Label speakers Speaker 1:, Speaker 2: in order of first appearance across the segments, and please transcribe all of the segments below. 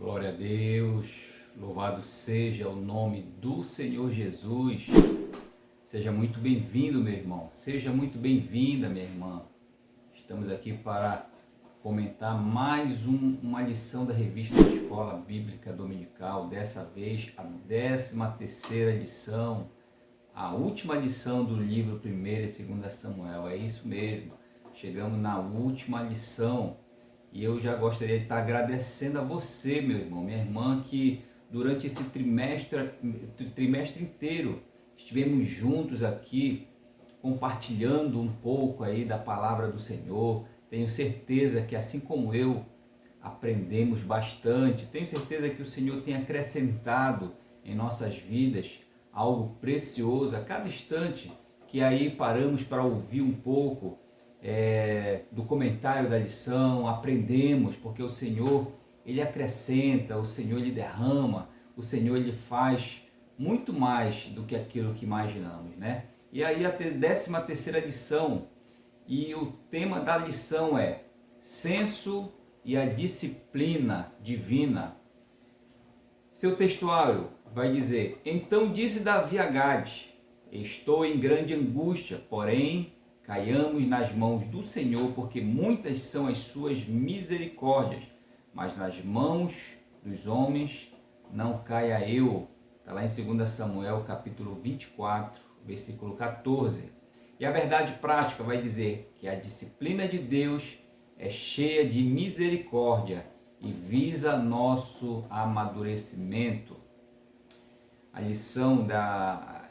Speaker 1: Glória a Deus, louvado seja o nome do Senhor Jesus. Seja muito bem-vindo, meu irmão, seja muito bem-vinda, minha irmã. Estamos aqui para comentar mais uma lição da revista da Escola Bíblica Dominical, dessa vez a 13ª lição, a última lição do livro 1º e 2 Samuel, é isso mesmo, chegamos na última lição. E eu já gostaria de estar agradecendo a você, meu irmão, minha irmã, que durante esse trimestre inteiro estivemos juntos aqui, compartilhando um pouco aí da palavra do Senhor. Tenho certeza que, assim como eu, aprendemos bastante. Tenho certeza que o Senhor tem acrescentado em nossas vidas algo precioso a cada instante que aí paramos para ouvir um pouco do comentário da lição, aprendemos, porque o Senhor, Ele acrescenta, o Senhor, Ele derrama, o Senhor, Ele faz muito mais do que aquilo que imaginamos, né? E aí a 13ª lição, e o tema da lição é senso e a disciplina divina. Seu textuário vai dizer: então disse Davi a Gade, estou em grande angústia, porém caiamos nas mãos do Senhor, porque muitas são as suas misericórdias, mas nas mãos dos homens não caia eu. Está lá em 2 Samuel, capítulo 24, versículo 14. E a verdade prática vai dizer que a disciplina de Deus é cheia de misericórdia e visa nosso amadurecimento.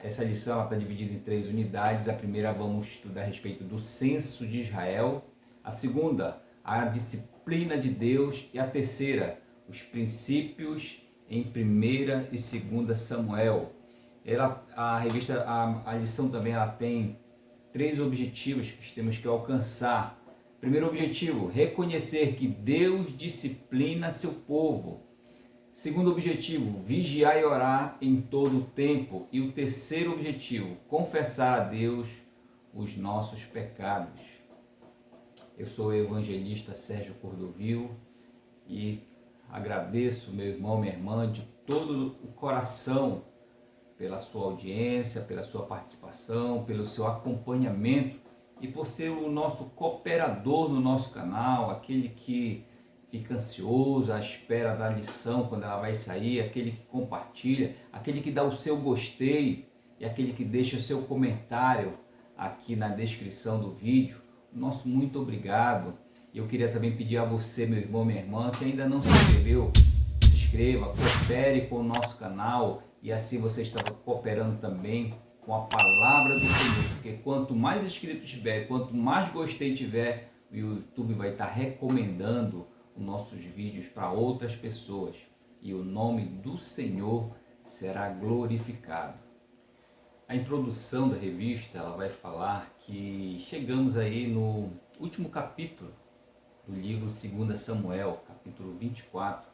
Speaker 1: Essa lição está dividida em 3 unidades. A primeira vamos estudar a respeito do censo de Israel. A segunda, a disciplina de Deus. E a terceira, os princípios em 1ª e 2 Samuel. A lição também tem 3 objetivos que temos que alcançar. Primeiro objetivo, reconhecer que Deus disciplina seu povo. Segundo objetivo, vigiar e orar em todo o tempo. E o terceiro objetivo, confessar a Deus os nossos pecados. Eu sou o evangelista Sérgio Cordovil e agradeço, meu irmão, minha irmã, de todo o coração pela sua audiência, pela sua participação, pelo seu acompanhamento e por ser o nosso cooperador no nosso canal, aquele que fica ansioso à espera da lição quando ela vai sair, aquele que compartilha, aquele que dá o seu gostei e aquele que deixa o seu comentário aqui na descrição do vídeo. Nosso muito obrigado. E eu queria também pedir a você, meu irmão, minha irmã, que ainda não se inscreveu, se inscreva, coopere com o nosso canal e assim você estará cooperando também com a palavra do Senhor, porque quanto mais inscritos tiver, quanto mais gostei tiver, o YouTube vai estar recomendando os nossos vídeos para outras pessoas e o nome do Senhor será glorificado. A introdução da revista ela vai falar que chegamos aí no último capítulo do livro 2 Samuel, capítulo 24,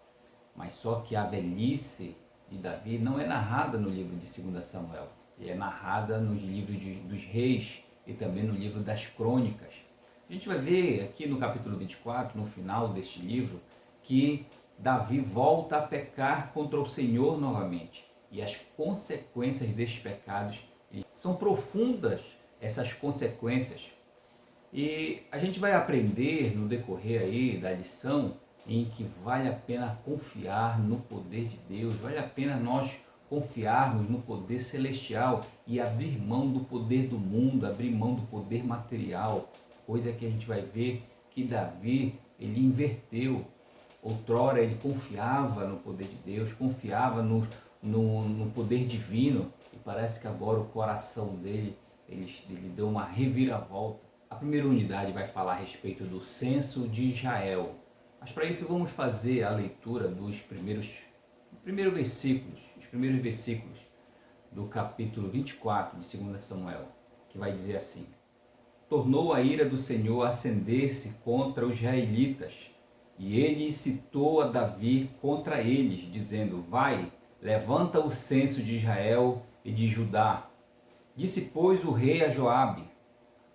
Speaker 1: mas só que a velhice de Davi não é narrada no livro de 2 Samuel, é narrada nos livros dos reis e também no livro das crônicas. A gente vai ver aqui no capítulo 24, no final deste livro, que Davi volta a pecar contra o Senhor novamente. E as consequências destes pecados são profundas, essas consequências. E a gente vai aprender no decorrer aí da lição em que vale a pena confiar no poder de Deus, vale a pena nós confiarmos no poder celestial e abrir mão do poder do mundo, abrir mão do poder material, coisa que a gente vai ver que Davi, ele inverteu. Outrora ele confiava no poder de Deus, confiava no poder divino, e parece que agora o coração dele, ele deu uma reviravolta. A primeira unidade vai falar a respeito do censo de Israel, mas para isso vamos fazer a leitura dos primeiros versículos do capítulo 24 de 2 Samuel, que vai dizer assim: tornou a ira do Senhor a acender-se contra os israelitas, e ele incitou a Davi contra eles, dizendo: vai, levanta o censo de Israel e de Judá. Disse, pois, o rei a Joabe,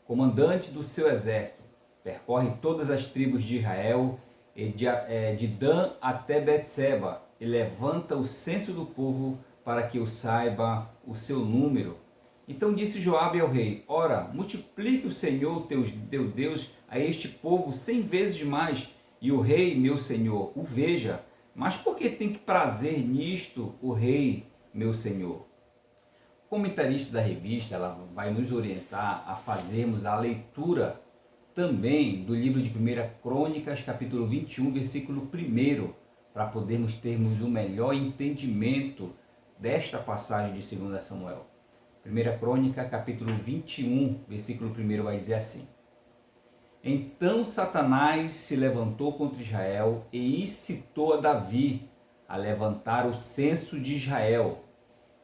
Speaker 1: comandante do seu exército: percorre todas as tribos de Israel de Dan até Betseba, e levanta o censo do povo para que eu saiba o seu número. Então disse Joabe ao rei: ora, multiplique o Senhor teu Deus a este povo 100 vezes mais, e o rei, meu senhor, o veja. Mas por que tem que prazer nisto o rei, meu senhor? O comentarista da revista ela vai nos orientar a fazermos a leitura também do livro de 1 Crônicas, capítulo 21, versículo 1, para podermos termos um melhor entendimento desta passagem de 2 Samuel. 1 Crônica, capítulo 21, versículo 1, vai dizer assim: Então Satanás se levantou contra Israel e incitou a Davi a levantar o censo de Israel.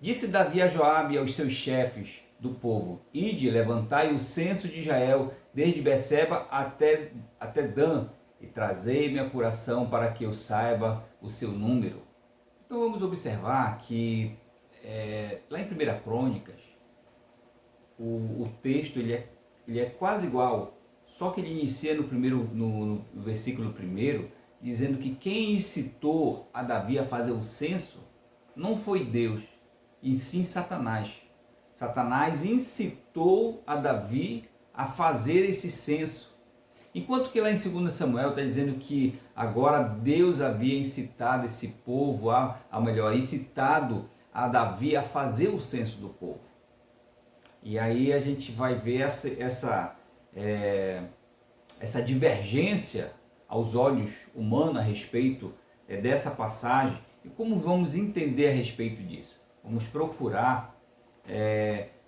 Speaker 1: Disse Davi a Joabe e aos seus chefes do povo: Ide, levantai o censo de Israel, desde Beceba até Dan, e trazei-me a apuração para que eu saiba o seu número. Então vamos observar que lá em 1 Crônicas, o texto ele é quase igual, só que ele inicia no versículo 1, dizendo que quem incitou a Davi a fazer o censo não foi Deus, e sim Satanás. Satanás incitou a Davi a fazer esse censo. Enquanto que lá em 2 Samuel está dizendo que agora Deus havia incitado esse povo, incitado a Davi a fazer o censo do povo. E aí a gente vai ver essa divergência aos olhos humanos a respeito dessa passagem. E como vamos entender a respeito disso? Vamos procurar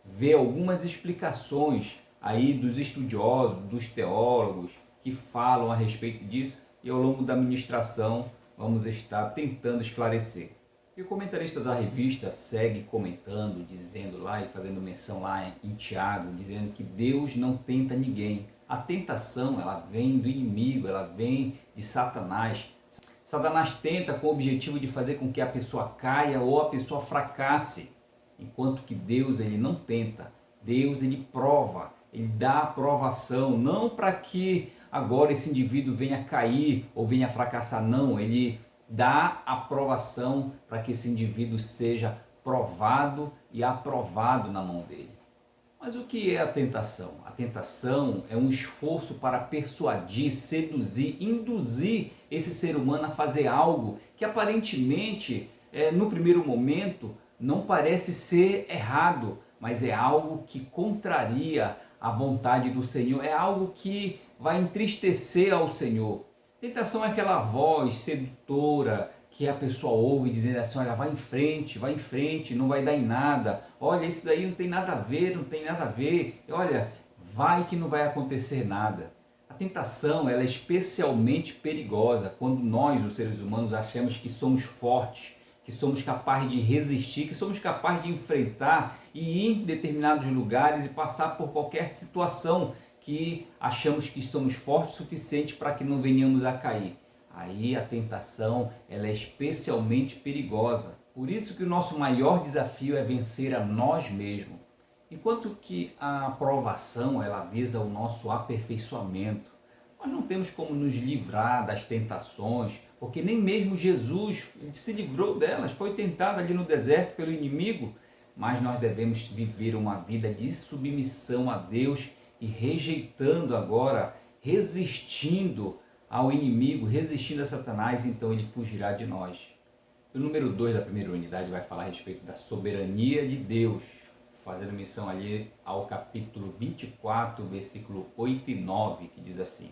Speaker 1: ver algumas explicações aí dos estudiosos, dos teólogos que falam a respeito disso, e ao longo da ministração vamos estar tentando esclarecer. E o comentarista da revista segue comentando, dizendo lá e fazendo menção lá em Tiago, dizendo que Deus não tenta ninguém. A tentação, ela vem do inimigo, ela vem de Satanás. Satanás tenta com o objetivo de fazer com que a pessoa caia ou a pessoa fracasse, enquanto que Deus ele não tenta. Deus ele prova, ele dá aprovação, não para que agora esse indivíduo venha cair ou venha fracassar, não, ele dá aprovação para que esse indivíduo seja provado e aprovado na mão dele. Mas o que é a tentação? A tentação é um esforço para persuadir, seduzir, induzir esse ser humano a fazer algo que aparentemente, no primeiro momento, não parece ser errado, mas é algo que contraria a vontade do Senhor, é algo que vai entristecer ao Senhor. Tentação é aquela voz sedutora que a pessoa ouve dizendo assim: olha, vai em frente, não vai dar em nada, olha, isso daí não tem nada a ver, não tem nada a ver, olha, vai que não vai acontecer nada. A tentação ela é especialmente perigosa quando nós, os seres humanos, achamos que somos fortes, que somos capazes de resistir, que somos capazes de enfrentar e ir em determinados lugares e passar por qualquer situação que achamos que somos fortes o suficiente para que não venhamos a cair. Aí a tentação ela é especialmente perigosa. Por isso que o nosso maior desafio é vencer a nós mesmos. Enquanto que a aprovação ela visa o nosso aperfeiçoamento. Nós não temos como nos livrar das tentações, porque nem mesmo Jesus se livrou delas, foi tentado ali no deserto pelo inimigo, mas nós devemos viver uma vida de submissão a Deus e rejeitando agora, resistindo ao inimigo, resistindo a Satanás, então ele fugirá de nós. O número 2 da primeira unidade vai falar a respeito da soberania de Deus, fazendo menção ali ao capítulo 24, versículo 8 e 9, que diz assim: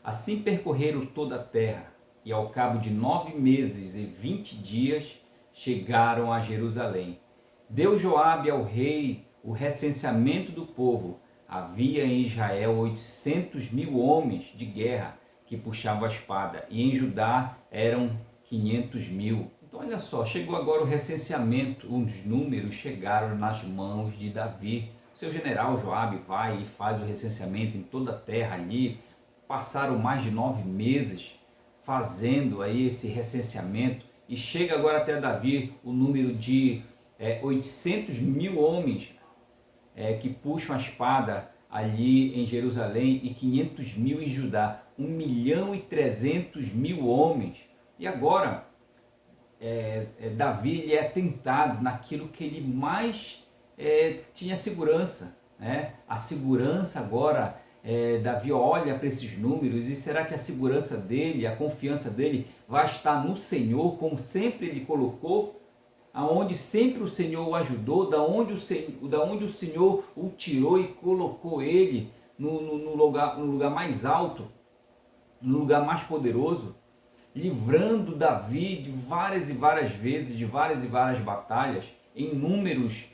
Speaker 1: Assim percorreram toda a terra, e ao cabo de 9 meses e 20 dias chegaram a Jerusalém. Deu Joabe ao rei o recenseamento do povo. Havia em Israel 800.000 homens de guerra que puxavam a espada, e em Judá eram 500.000. Então olha só, chegou agora o recenseamento, os números chegaram nas mãos de Davi. O seu general Joabe vai e faz o recenseamento em toda a terra ali. Passaram mais de 9 meses fazendo aí esse recenseamento e chega agora até Davi o número de 800.000 homens que puxam a espada ali em Jerusalém e 500.000 em Judá. 1.300.000 homens. E agora, Davi ele é tentado naquilo que ele mais tinha segurança, né? A segurança agora, Davi olha para esses números e será que a segurança dele, a confiança dele vai estar no Senhor, como sempre ele colocou? Aonde sempre o Senhor o ajudou, da onde o Senhor o tirou e colocou ele no lugar mais alto, no lugar mais poderoso, livrando Davi de várias e várias vezes, de várias e várias batalhas, em números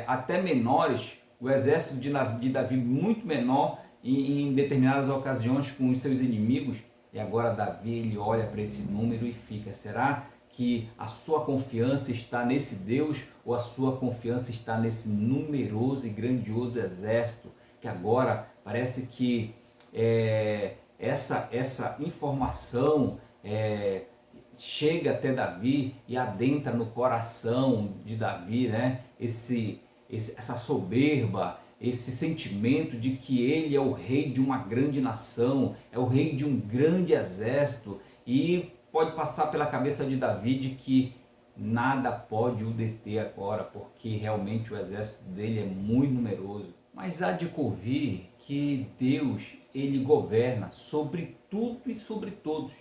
Speaker 1: até menores, o exército de Davi muito menor em determinadas ocasiões com os seus inimigos, e agora Davi ele olha para esse número e fica, será que a sua confiança está nesse Deus ou a sua confiança está nesse numeroso e grandioso exército que agora parece que essa informação chega até Davi e adentra no coração de Davi, né? Essa soberba, esse sentimento de que ele é o rei de uma grande nação, é o rei de um grande exército, e pode passar pela cabeça de Davi de que nada pode o deter agora, porque realmente o exército dele é muito numeroso. Mas há de convir que Deus, ele governa sobre tudo e sobre todos.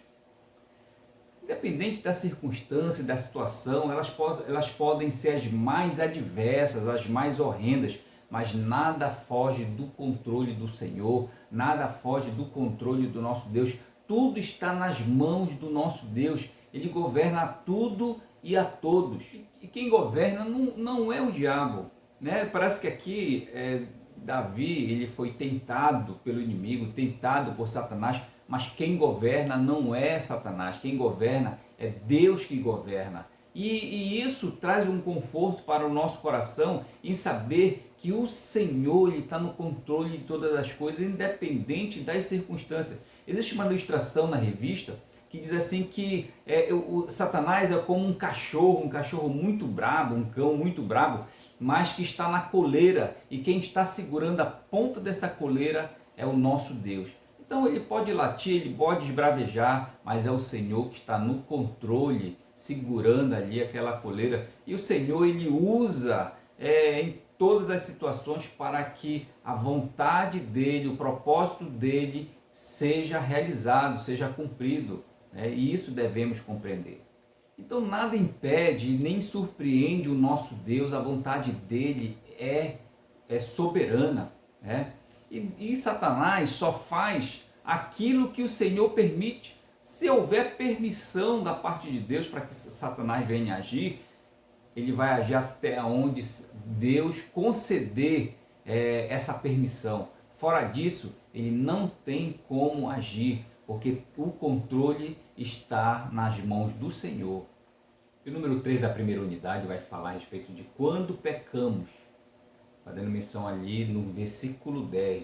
Speaker 1: Independente da circunstância e da situação, elas podem ser as mais adversas, as mais horrendas, mas nada foge do controle do Senhor, nada foge do controle do nosso Deus. Tudo está nas mãos do nosso Deus. Ele governa a tudo e a todos. E quem governa não é o diabo, né? Parece que aqui Davi ele foi tentado pelo inimigo, tentado por Satanás, mas quem governa não é Satanás, quem governa é Deus que governa. E isso traz um conforto para o nosso coração em saber que o Senhor está no controle de todas as coisas, independente das circunstâncias. Existe uma ilustração na revista que diz assim que o Satanás é como um cachorro muito brabo, um cão muito brabo, mas que está na coleira, e quem está segurando a ponta dessa coleira é o nosso Deus. Então ele pode latir, ele pode esbravejar, mas é o Senhor que está no controle, segurando ali aquela coleira, e o Senhor ele usa em todas as situações para que a vontade dele, o propósito dele seja realizado, seja cumprido, né? E isso devemos compreender. Então nada impede nem surpreende o nosso Deus, a vontade dele é soberana, né? E Satanás só faz aquilo que o Senhor permite. Se houver permissão da parte de Deus para que Satanás venha agir, ele vai agir até onde Deus conceder essa permissão. Fora disso, ele não tem como agir, porque o controle está nas mãos do Senhor. E o número 3 da primeira unidade vai falar a respeito de quando pecamos, fazendo menção ali no versículo 10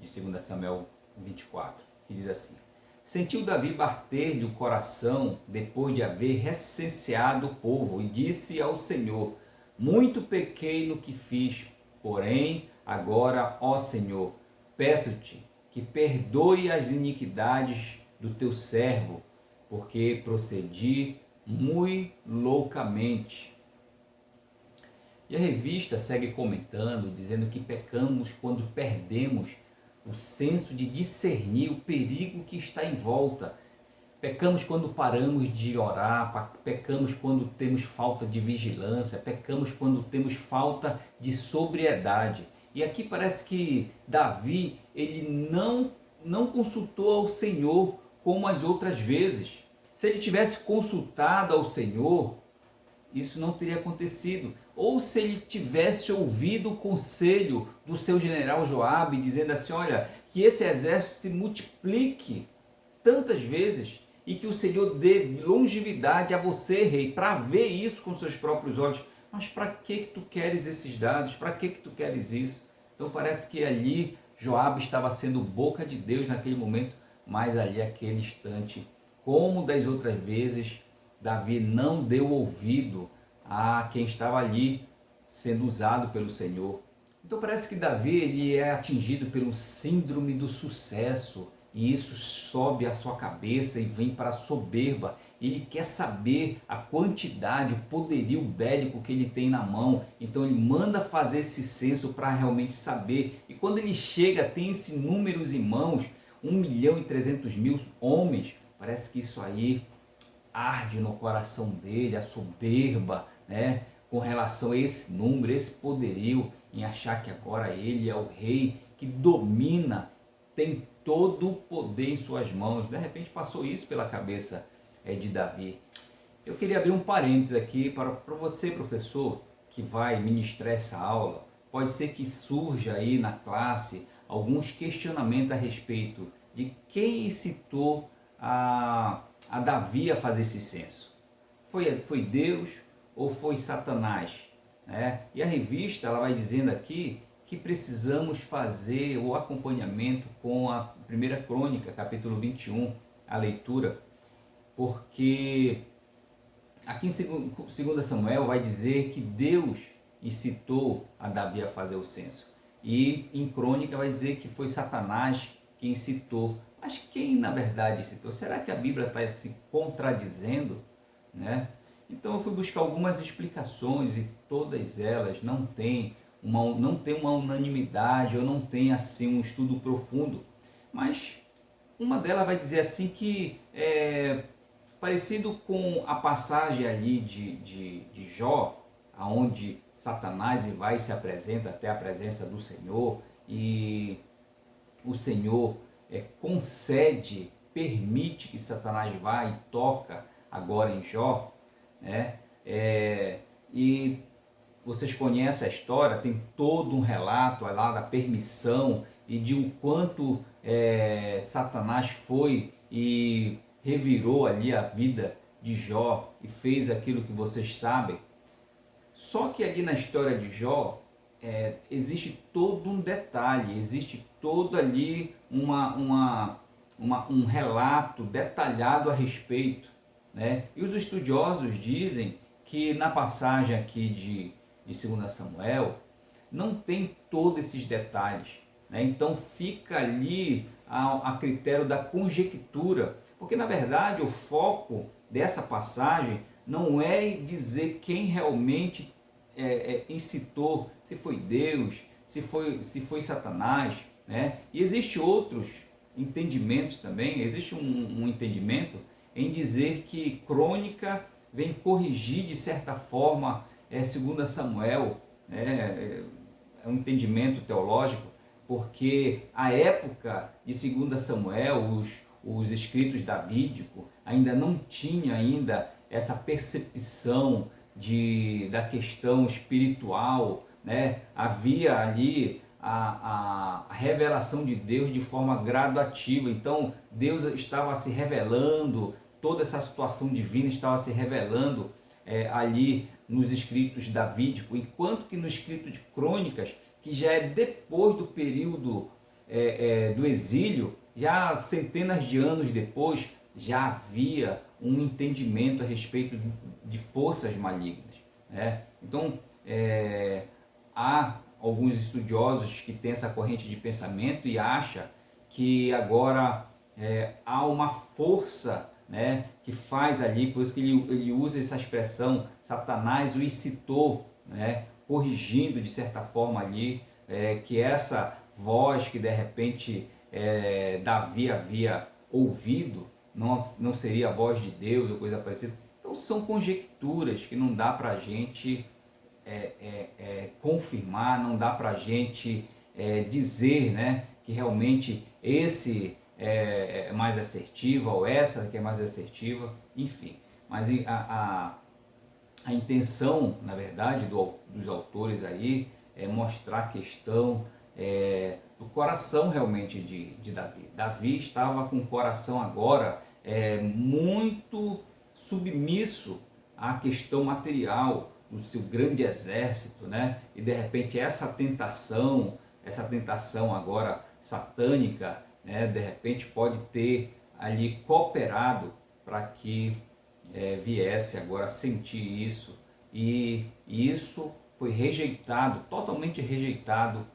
Speaker 1: de 2 Samuel 24, que diz assim: sentiu Davi bater-lhe o coração depois de haver recenseado o povo, e disse ao Senhor: muito pequei no que fiz, porém agora, ó Senhor, peço-te que perdoe as iniquidades do teu servo, porque procedi muito loucamente. E a revista segue comentando, dizendo que pecamos quando perdemos o senso de discernir o perigo que está em volta. Pecamos quando paramos de orar, pecamos quando temos falta de vigilância, pecamos quando temos falta de sobriedade. E aqui parece que Davi, ele não consultou ao Senhor como as outras vezes. Se ele tivesse consultado ao Senhor, isso não teria acontecido. Ou se ele tivesse ouvido o conselho do seu general Joabe, dizendo assim: olha, que esse exército se multiplique tantas vezes e que o Senhor dê longevidade a você, rei, para ver isso com seus próprios olhos. Mas para que tu queres esses dados? Para que tu queres isso? Então parece que ali Joabe estava sendo boca de Deus naquele momento, mas ali aquele instante, como das outras vezes, Davi não deu ouvido a quem estava ali sendo usado pelo Senhor. Então parece que Davi ele é atingido pelo síndrome do sucesso. e isso sobe a sua cabeça e vem para a soberba. Ele quer saber a quantidade, o poderio bélico que ele tem na mão, então ele manda fazer esse censo para realmente saber, e quando ele chega, tem esses números em mãos, 1.300.000 homens, parece que isso aí arde no coração dele, a soberba, né, com relação a esse número, esse poderio, em achar que agora ele é o rei que domina, tem todo o poder em suas mãos. De repente passou isso pela cabeça de Davi. Eu queria abrir um parênteses aqui para você, professor, que vai ministrar essa aula. Pode ser que surja aí na classe alguns questionamentos a respeito de quem incitou a Davi a fazer esse censo. Foi Deus ou foi Satanás? Né? E a revista ela vai dizendo aqui que precisamos fazer o acompanhamento com a 1 Crônica, capítulo 21, a leitura, porque aqui em 2 Samuel vai dizer que Deus incitou a Davi a fazer o censo. E em Crônica vai dizer que foi Satanás que incitou. Mas quem na verdade incitou? Será que a Bíblia está se contradizendo? Né? Então eu fui buscar algumas explicações e todas elas não têm uma unanimidade ou não tem assim um estudo profundo. Mas uma delas vai dizer assim que parecido com a passagem ali de Jó, aonde Satanás vai e se apresenta até a presença do Senhor, e o Senhor concede, permite que Satanás vá e toca agora em Jó, né? E vocês conhecem a história, tem todo um relato lá da permissão e de o quanto Satanás foi e revirou ali a vida de Jó e fez aquilo que vocês sabem. Só que ali na história de Jó existe todo um detalhe, existe todo ali um relato detalhado a respeito, né? E os estudiosos dizem que na passagem aqui de 2 Samuel não tem todos esses detalhes, né? Então fica ali a critério da conjectura, porque na verdade o foco dessa passagem não é dizer quem realmente incitou, se foi Deus, se foi Satanás, né? E existe outros entendimentos também, existe um entendimento em dizer que Crônica vem corrigir de certa forma 2 Samuel, né? É um entendimento teológico, porque a época de 2 Samuel, os escritos davídicos ainda não tinha ainda essa percepção da questão espiritual, né? Havia ali a revelação de Deus de forma gradativa, então Deus estava se revelando, toda essa situação divina estava se revelando ali nos escritos davídicos, enquanto que no escrito de Crônicas, que já é depois do período do exílio, já centenas de anos depois, já havia um entendimento a respeito de forças malignas, né? Então, há alguns estudiosos que têm essa corrente de pensamento e acham que agora há uma força, né, que faz ali, por isso que ele usa essa expressão, Satanás o incitou, né, corrigindo de certa forma ali, que essa voz que de repente Davi havia ouvido, não seria a voz de Deus ou coisa parecida. Então são conjecturas que não dá para a gente confirmar, não dá para a gente dizer, né, que realmente esse é mais assertiva ou essa que é mais assertiva, enfim. Mas a intenção, na verdade, dos autores aí é mostrar a questão do coração realmente de Davi. Davi estava com o coração agora muito submisso à questão material do seu grande exército, né? E de repente essa tentação agora satânica, né? De repente pode ter ali cooperado para que viesse agora a sentir isso, e isso foi rejeitado, totalmente rejeitado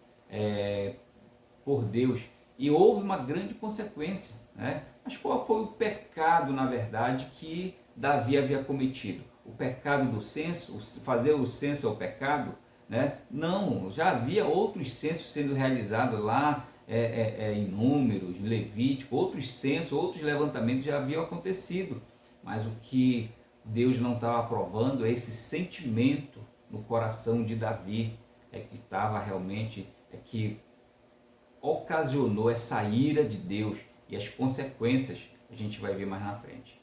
Speaker 1: por Deus. e houve uma grande consequência, né? Mas qual foi o pecado, na verdade, que Davi havia cometido? O pecado do censo, fazer o censo é o pecado? Né? Não, já havia outros censos sendo realizados lá em Números, em Levítico, outros censos, outros levantamentos já haviam acontecido. Mas o que Deus não estava aprovando é esse sentimento no coração de Davi, que estava realmente, que ocasionou essa ira de Deus e as consequências a gente vai ver mais na frente.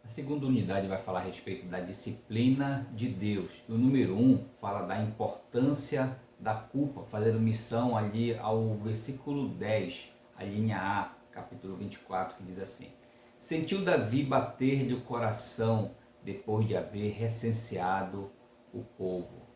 Speaker 1: A segunda unidade vai falar a respeito da disciplina de Deus. O número 1 fala da importância da culpa, fazendo missão ali ao versículo 10, a linha A, capítulo 24, que diz assim: sentiu Davi bater-lhe o coração depois de haver recenseado o povo.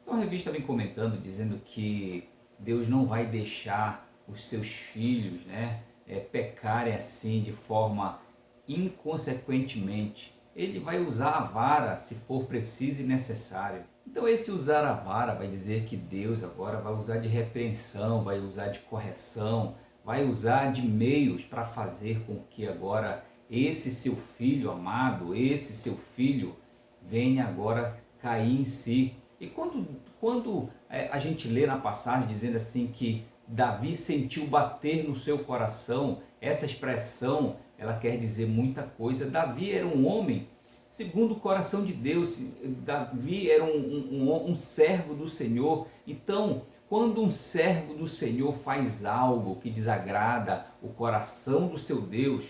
Speaker 1: Então a revista vem comentando, dizendo que Deus não vai deixar os seus filhos, né, pecarem assim de forma inconsequentemente. Ele vai usar a vara se for preciso e necessário. Então esse usar a vara vai dizer que Deus agora vai usar de repreensão, vai usar de correção, vai usar de meios para fazer com que agora esse seu filho amado, esse seu filho venha agora cair em si. E quando a gente lê na passagem dizendo assim que Davi sentiu bater no seu coração, essa expressão ela quer dizer muita coisa. Davi era um homem segundo o coração de Deus. Davi era um servo do Senhor. Então, quando um servo do Senhor faz algo que desagrada o coração do seu Deus,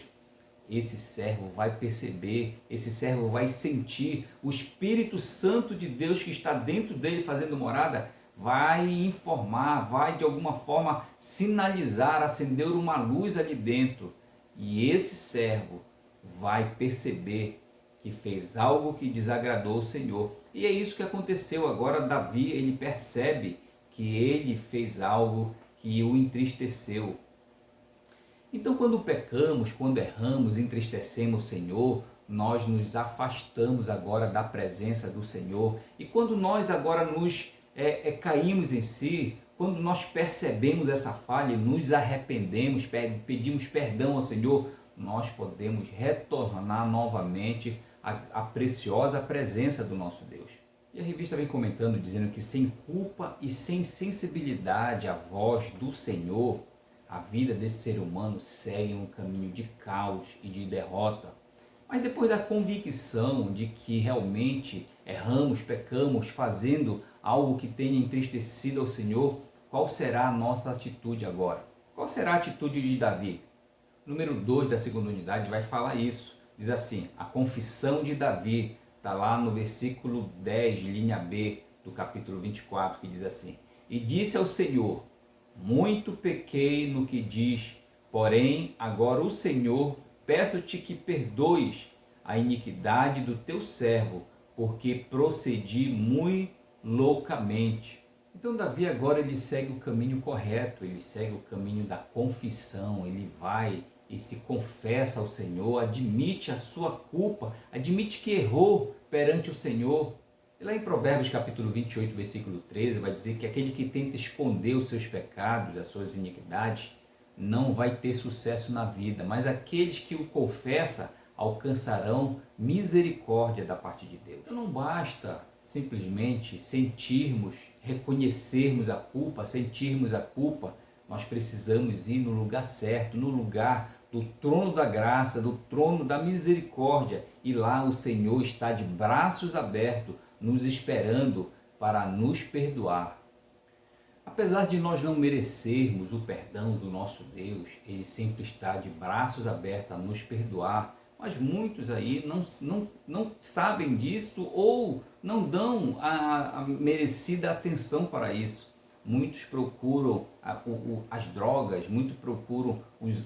Speaker 1: esse servo vai perceber, esse servo vai sentir, o Espírito Santo de Deus que está dentro dele fazendo morada, vai informar, vai de alguma forma sinalizar, acender uma luz ali dentro. E esse servo vai perceber que fez algo que desagradou o Senhor. E é isso que aconteceu agora. Davi, ele percebe que ele fez algo que o entristeceu. Então, quando pecamos, quando erramos, entristecemos o Senhor, nós nos afastamos agora da presença do Senhor. E quando nós agora nos caímos em si, quando nós percebemos essa falha e nos arrependemos, pedimos perdão ao Senhor, nós podemos retornar novamente à preciosa presença do nosso Deus. E a revista vem comentando, dizendo que sem culpa e sem sensibilidade à voz do Senhor, a vida desse ser humano segue um caminho de caos e de derrota. Mas depois da convicção de que realmente erramos, pecamos, fazendo algo que tenha entristecido ao Senhor, qual será a nossa atitude agora? Qual será a atitude de Davi? Número 2 da segunda unidade vai falar isso. Diz assim, a confissão de Davi, está lá no versículo 10, linha B, do capítulo 24, que diz assim: e disse ao Senhor, muito pequei no que diz, porém agora o Senhor, peço-te que perdoes a iniquidade do teu servo, porque procedi muito loucamente. Então Davi agora ele segue o caminho correto, ele segue o caminho da confissão, ele vai e se confessa ao Senhor, admite a sua culpa, admite que errou perante o Senhor. E lá em Provérbios capítulo 28, versículo 13, vai dizer que aquele que tenta esconder os seus pecados, as suas iniquidades, não vai ter sucesso na vida, mas aqueles que o confessam alcançarão misericórdia da parte de Deus. Então não basta simplesmente sentirmos, reconhecermos a culpa, sentirmos a culpa, nós precisamos ir no lugar certo, no lugar do trono da graça, do trono da misericórdia, e lá o Senhor está de braços abertos, nos esperando para nos perdoar. Apesar de nós não merecermos o perdão do nosso Deus, Ele sempre está de braços abertos a nos perdoar, mas muitos aí não sabem disso ou não dão a merecida atenção para isso. Muitos procuram as drogas, muitos procuram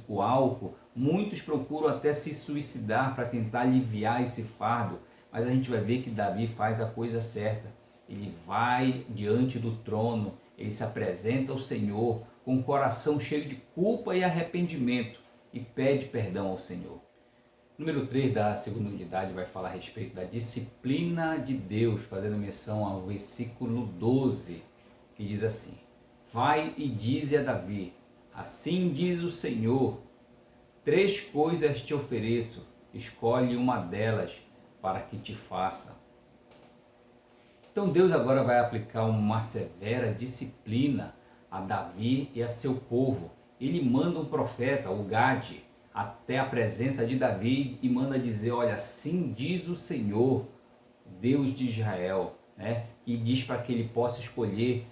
Speaker 1: o álcool, muitos procuram até se suicidar para tentar aliviar esse fardo. Mas a gente vai ver que Davi faz a coisa certa. Ele vai diante do trono, ele se apresenta ao Senhor com o coração cheio de culpa e arrependimento e pede perdão ao Senhor. Número 3 da segunda unidade vai falar a respeito da disciplina de Deus, fazendo menção ao versículo 12, que diz assim: vai e dize a Davi, Assim diz o Senhor: 3 coisas te ofereço, escolhe uma delas para que te faça. Então Deus agora vai aplicar uma severa disciplina a Davi e a seu povo. Ele manda um profeta, o Gade, até a presença de Davi e manda dizer: olha, assim diz o Senhor, Deus de Israel, né? E diz para que ele possa escolher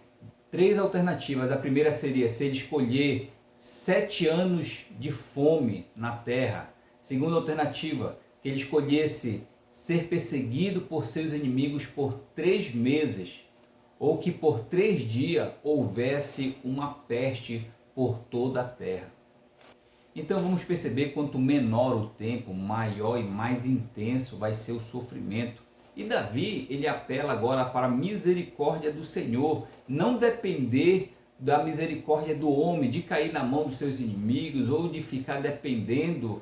Speaker 1: 3 alternativas. A primeira seria se ele escolher 7 anos de fome na terra. Segunda alternativa, que ele escolhesse ser perseguido por seus inimigos por 3 meses, ou que por 3 dias houvesse uma peste por toda a terra. Então vamos perceber, quanto menor o tempo, maior e mais intenso vai ser o sofrimento. E Davi, ele apela agora para a misericórdia do Senhor, não depender da misericórdia do homem, de cair na mão dos seus inimigos ou de ficar dependendo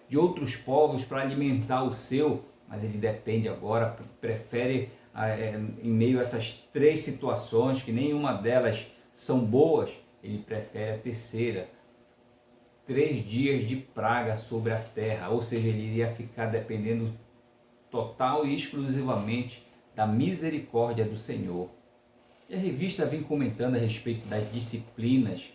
Speaker 1: de outros povos para alimentar o seu, mas ele depende agora, prefere em meio a essas 3 situações, que nenhuma delas são boas, ele prefere a terceira: 3 dias de praga sobre a terra, ou seja, ele iria ficar dependendo total e exclusivamente da misericórdia do Senhor. E a revista vem comentando a respeito das disciplinas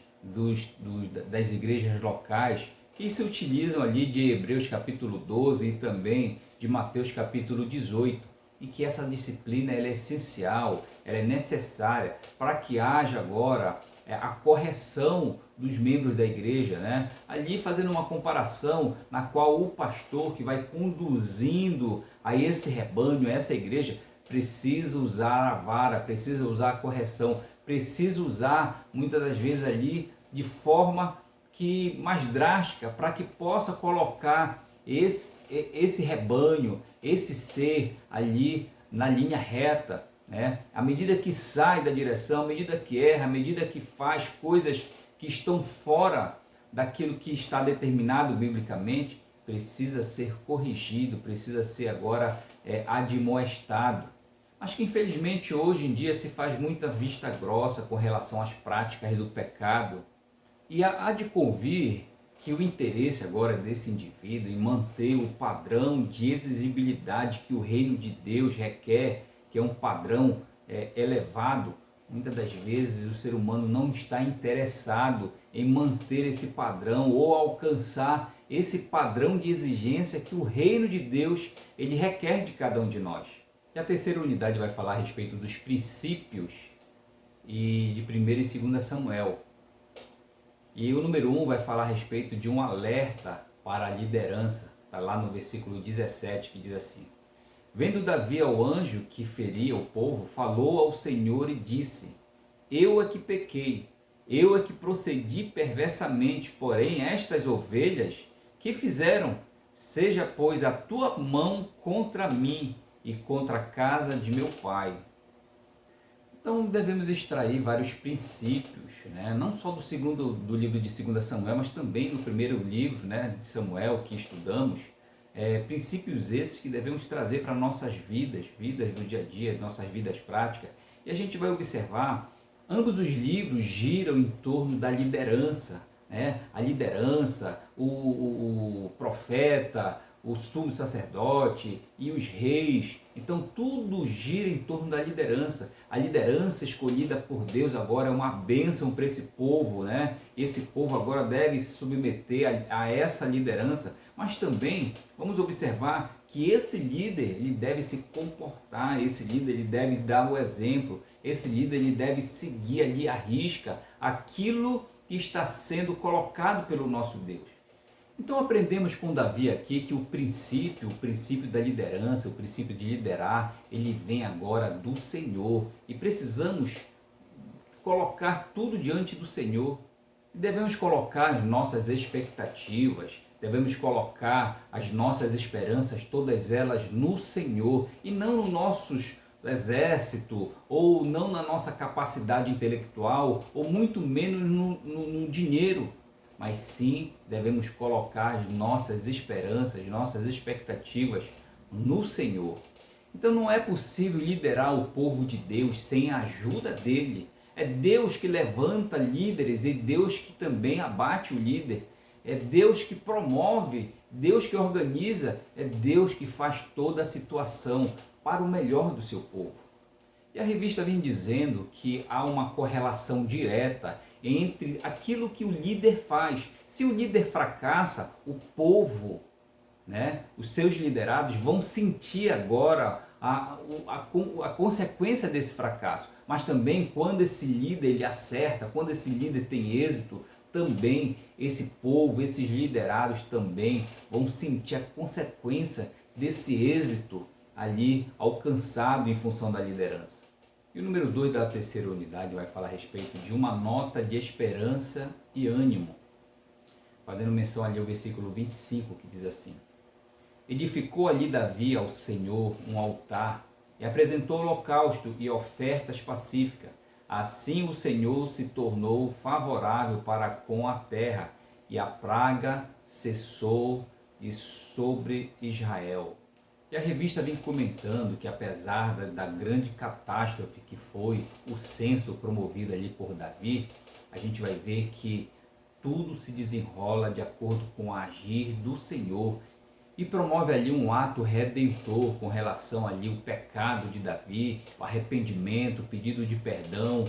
Speaker 1: das igrejas locais, que se utilizam ali de Hebreus capítulo 12 e também de Mateus capítulo 18, e que essa disciplina ela é essencial, ela é necessária para que haja agora a correção dos membros da igreja, né? Ali fazendo uma comparação na qual o pastor que vai conduzindo a esse rebanho, a essa igreja, precisa usar a vara, precisa usar a correção, precisa usar muitas das vezes ali de forma que mais drástica, para que possa colocar esse rebanho, esse ser ali na linha reta, né? À medida que sai da direção, à medida que erra, à medida que faz coisas que estão fora daquilo que está determinado biblicamente, precisa ser corrigido, precisa ser agora admoestado. Mas que infelizmente hoje em dia se faz muita vista grossa com relação às práticas do pecado. E há de convir que o interesse agora desse indivíduo em manter o padrão de exigibilidade que o reino de Deus requer, que é um padrão elevado, muitas das vezes o ser humano não está interessado em manter esse padrão ou alcançar esse padrão de exigência que o reino de Deus ele requer de cada um de nós. E a terceira unidade vai falar a respeito dos princípios e de 1º e 2º Samuel. E o número 1 vai falar a respeito de um alerta para a liderança. Está lá no versículo 17, que diz assim: Vendo Davi ao anjo que feria o povo, falou ao Senhor e disse: Eu é que pequei, eu é que procedi perversamente, porém estas ovelhas, que fizeram? Seja, pois, a tua mão contra mim e contra a casa de meu pai. Então devemos extrair vários princípios, né? Não só do livro de 2 Samuel, mas também no primeiro livro, né, de Samuel que estudamos. Princípios esses que devemos trazer para nossas vidas do dia a dia, nossas vidas práticas. E a gente vai observar, ambos os livros giram em torno da liderança, né? A liderança, o profeta, o sumo sacerdote e os reis. Então tudo gira em torno da liderança. A liderança escolhida por Deus agora é uma bênção para esse povo, né? Esse povo agora deve se submeter a essa liderança, mas também vamos observar que esse líder ele deve se comportar, esse líder ele deve dar o exemplo, esse líder ele deve seguir ali à risca aquilo que está sendo colocado pelo nosso Deus. Então aprendemos com Davi aqui que o princípio da liderança, o princípio de liderar, ele vem agora do Senhor. E precisamos colocar tudo diante do Senhor. Devemos colocar as nossas expectativas, devemos colocar as nossas esperanças, todas elas no Senhor e não no nosso exército, ou não na nossa capacidade intelectual, ou muito menos no dinheiro. Mas sim, devemos colocar as nossas esperanças, nossas expectativas no Senhor. Então não é possível liderar o povo de Deus sem a ajuda dele. É Deus que levanta líderes e Deus que também abate o líder. É Deus que promove, Deus que organiza, é Deus que faz toda a situação para o melhor do seu povo. E a revista vem dizendo que há uma correlação direta entre aquilo que o líder faz. Se o líder fracassa, o povo, os seus liderados vão sentir agora a consequência desse fracasso. Mas também quando esse líder ele acerta, quando esse líder tem êxito, também esse povo, esses liderados também vão sentir a consequência desse êxito ali alcançado em função da liderança. E o número 2 da terceira unidade vai falar a respeito de uma nota de esperança e ânimo, fazendo menção ali ao versículo 25, que diz assim: edificou ali Davi ao Senhor um altar e apresentou holocausto e ofertas pacíficas. Assim o Senhor se tornou favorável para com a terra e a praga cessou de sobre Israel. E a revista vem comentando que apesar da grande catástrofe que foi o censo promovido ali por Davi, a gente vai ver que tudo se desenrola de acordo com o agir do Senhor e promove ali um ato redentor com relação ali ao pecado de Davi, o arrependimento, o pedido de perdão,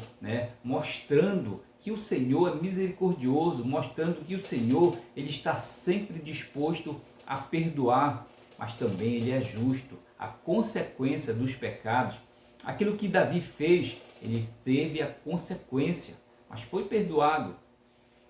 Speaker 1: mostrando que o Senhor é misericordioso, mostrando que o Senhor ele está sempre disposto a perdoar, mas também ele é justo. A consequência dos pecados, aquilo que Davi fez, ele teve a consequência, mas foi perdoado.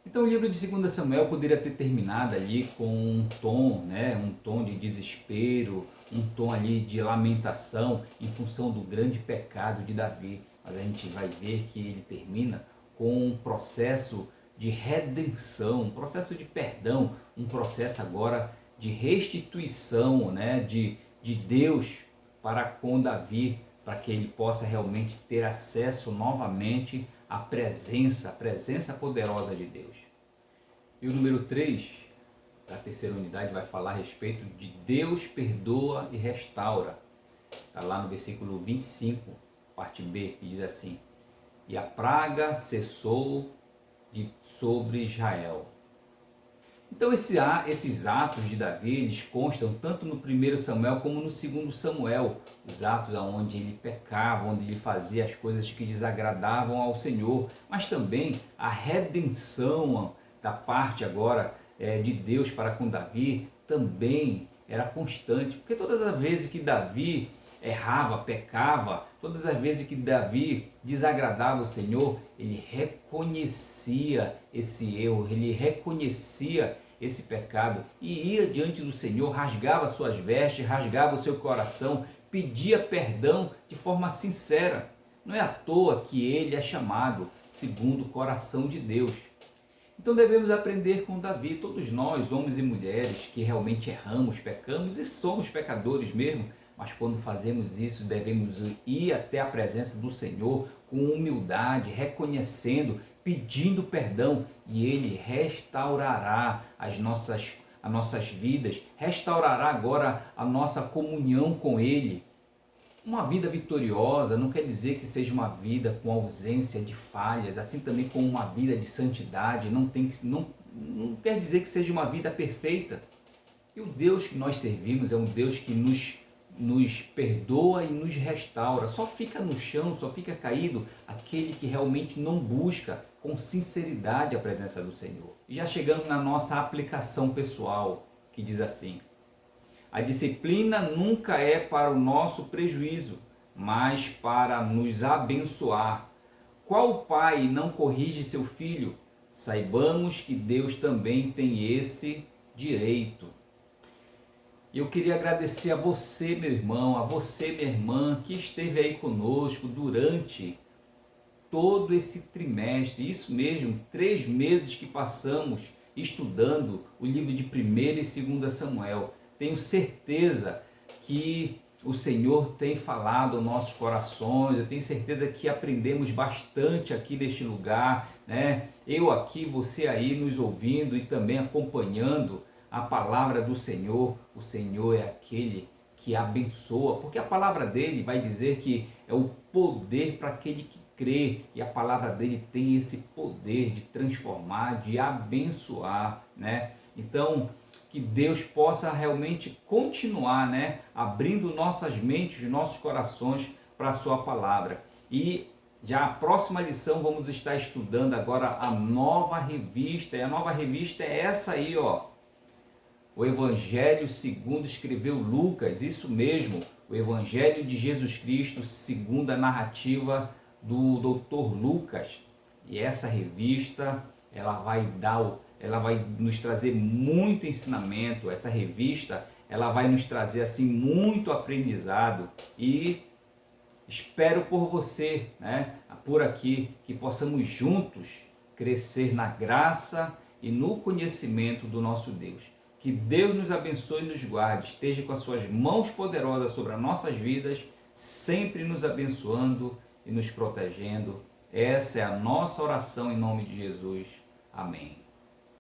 Speaker 1: Então o livro de 2 Samuel poderia ter terminado ali com um tom de desespero, um tom ali de lamentação em função do grande pecado de Davi. Mas a gente vai ver que ele termina com um processo de redenção, um processo de perdão, um processo agora de restituição de Deus para com Davi, para que ele possa realmente ter acesso novamente à presença poderosa de Deus. E o número 3 da terceira unidade vai falar a respeito de Deus perdoa e restaura. Está lá no versículo 25, parte B, que diz assim: e a praga cessou sobre Israel. Então esses atos de Davi, eles constam tanto no 1 Samuel como no 2 Samuel, os atos onde ele pecava, onde ele fazia as coisas que desagradavam ao Senhor, mas também a redenção da parte agora de Deus para com Davi também era constante, porque todas as vezes que Davi errava, pecava, todas as vezes que Davi desagradava o Senhor, ele reconhecia esse erro, ele reconhecia esse pecado e ia diante do Senhor, rasgava suas vestes, rasgava o seu coração, pedia perdão de forma sincera. Não é à toa que ele é chamado segundo o coração de Deus. Então devemos aprender com Davi, todos nós, homens e mulheres, que realmente erramos, pecamos e somos pecadores mesmo, mas quando fazemos isso, devemos ir até a presença do Senhor com humildade, reconhecendo, pedindo perdão, e Ele restaurará as nossas vidas, restaurará agora a nossa comunhão com Ele. Uma vida vitoriosa não quer dizer que seja uma vida com ausência de falhas, assim também como uma vida de santidade, não quer dizer que seja uma vida perfeita. E o Deus que nós servimos é um Deus que nos perdoa e nos restaura. Só fica no chão, só fica caído aquele que realmente não busca com sinceridade a presença do Senhor. E já chegando na nossa aplicação pessoal, que diz assim: a disciplina nunca é para o nosso prejuízo, mas para nos abençoar. Qual pai não corrige seu filho? Saibamos que Deus também tem esse direito. Eu queria agradecer a você, meu irmão, a você, minha irmã, que esteve aí conosco durante todo esse trimestre, isso mesmo, 3 meses que passamos estudando o livro de 1 e 2 Samuel. Tenho certeza que o Senhor tem falado aos nossos corações, eu tenho certeza que aprendemos bastante aqui neste lugar, Eu aqui, você aí nos ouvindo e também acompanhando a palavra do Senhor. O Senhor é aquele que abençoa, porque a palavra dele vai dizer que é o poder para aquele que crê, e a palavra dele tem esse poder de transformar, de abençoar, né? Então, que Deus possa realmente continuar, né, abrindo nossas mentes, nossos corações para a sua palavra. E já a próxima lição vamos estar estudando agora a nova revista, e a nova revista é essa aí, ó. O Evangelho segundo escreveu Lucas, isso mesmo, o Evangelho de Jesus Cristo segundo a narrativa do Dr. Lucas. E essa revista, ela vai nos trazer muito ensinamento. Essa revista, ela vai nos trazer assim muito aprendizado, e espero por você, né, por aqui, que possamos juntos crescer na graça e no conhecimento do nosso Deus. Que Deus nos abençoe e nos guarde, esteja com as suas mãos poderosas sobre as nossas vidas, sempre nos abençoando e nos protegendo. Essa é a nossa oração em nome de Jesus. Amém.